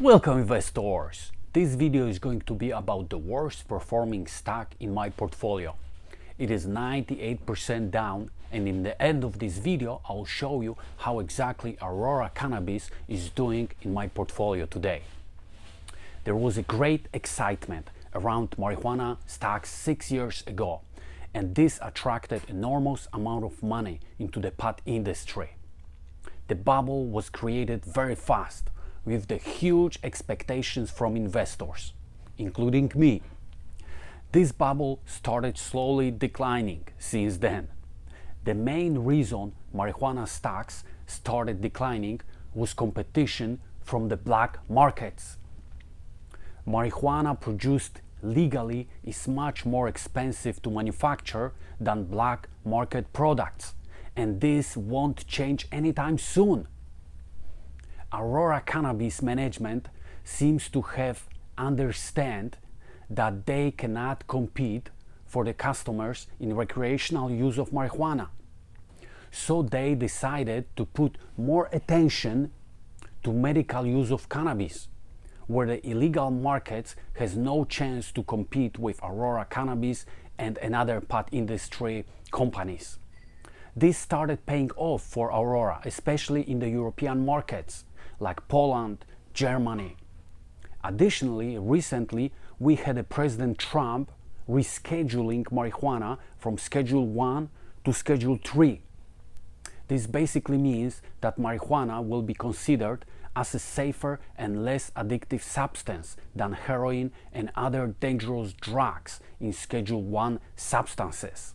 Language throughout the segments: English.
Welcome investors! This video is going to be about the worst performing stock in my portfolio. It is 98% down, and in the end of this video I'll show you how exactly Aurora Cannabis is doing in my portfolio today. There was a great excitement around marijuana stocks 6 years ago, and this attracted enormous amount of money into the pot industry. The bubble was created very fast, with the huge expectations from investors, including me. This bubble started slowly declining since then. The main reason marijuana stocks started declining was competition from the black markets. Marijuana produced legally is much more expensive to manufacture than black market products, and this won't change anytime soon. Aurora Cannabis management seems to have understand that they cannot compete for the customers in recreational use of marijuana. So they decided to put more attention to medical use of cannabis, where the illegal markets has no chance to compete with Aurora Cannabis and another pot industry companies. This started paying off for Aurora, especially in the European markets like Poland, Germany. Additionally, recently we had a President Trump rescheduling marijuana from Schedule 1 to Schedule 3. This basically means that marijuana will be considered as a safer and less addictive substance than heroin and other dangerous drugs in Schedule 1 substances.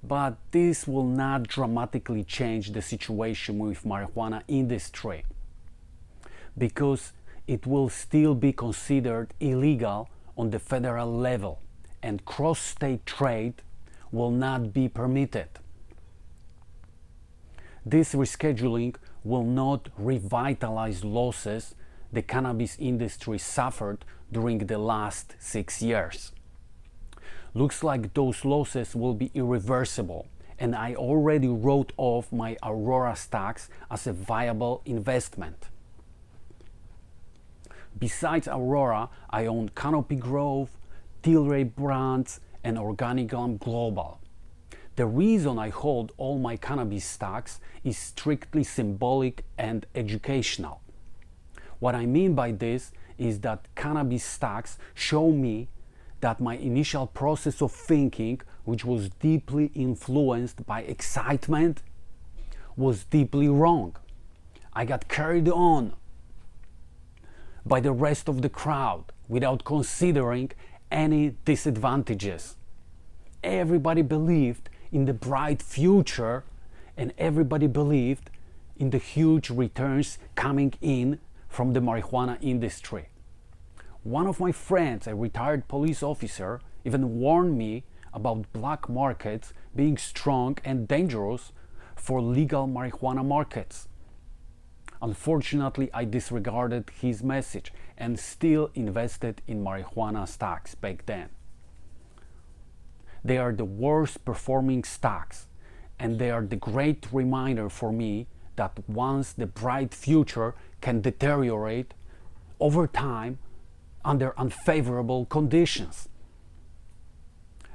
But this will not dramatically change the situation with marijuana industry, because it will still be considered illegal on the federal level, and cross-state trade will not be permitted. This rescheduling will not revitalize losses the cannabis industry suffered during the last 6 years. Looks like those losses will be irreversible, and I already wrote off my Aurora stocks as a viable investment. Besides Aurora, I own Canopy Grove, Tilray Brands, and Organigram Global. The reason I hold all my cannabis stocks is strictly symbolic and educational. What I mean by this is that cannabis stocks show me that my initial process of thinking, which was deeply influenced by excitement, was deeply wrong. I got carried on by the rest of the crowd without considering any disadvantages. Everybody believed in the bright future, and everybody believed in the huge returns coming in from the marijuana industry. One of my friends, a retired police officer, even warned me about black markets being strong and dangerous for legal marijuana markets. Unfortunately, I disregarded his message and still invested in marijuana stocks back then. They are the worst performing stocks, and they are the great reminder for me that once the bright future can deteriorate over time under unfavorable conditions.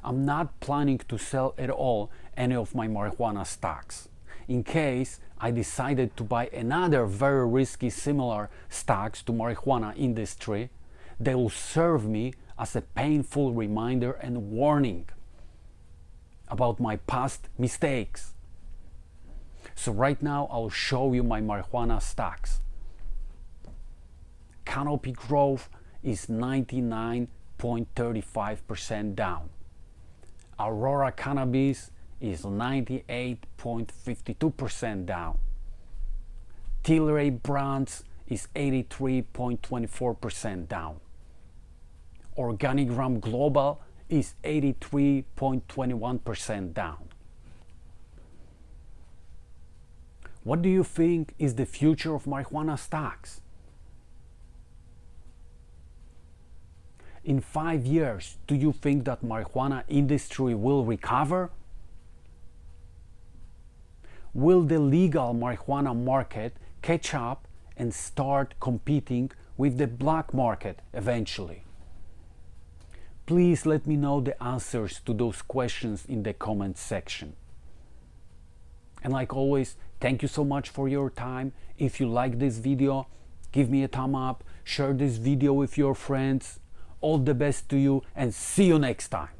I'm not planning to sell at all any of my marijuana stocks. In case I decided to buy another very risky similar stocks to marijuana industry, they will serve me as a painful reminder and warning about my past mistakes. So right now I'll show you my marijuana stocks. Canopy Grove is 99.35% down. Aurora Cannabis is 98.52% down. Tilray Brands is 83.24% down. Organigram Global is 83.21% down. What do you think is the future of marijuana stocks? In 5 years, do you think that marijuana industry will recover? Will the legal marijuana market catch up and start competing with the black market eventually? Please let me know the answers to those questions in the comment section. And like always, thank you so much for your time. If you like this video, give me a thumb up, share this video with your friends. All the best to you and see you next time.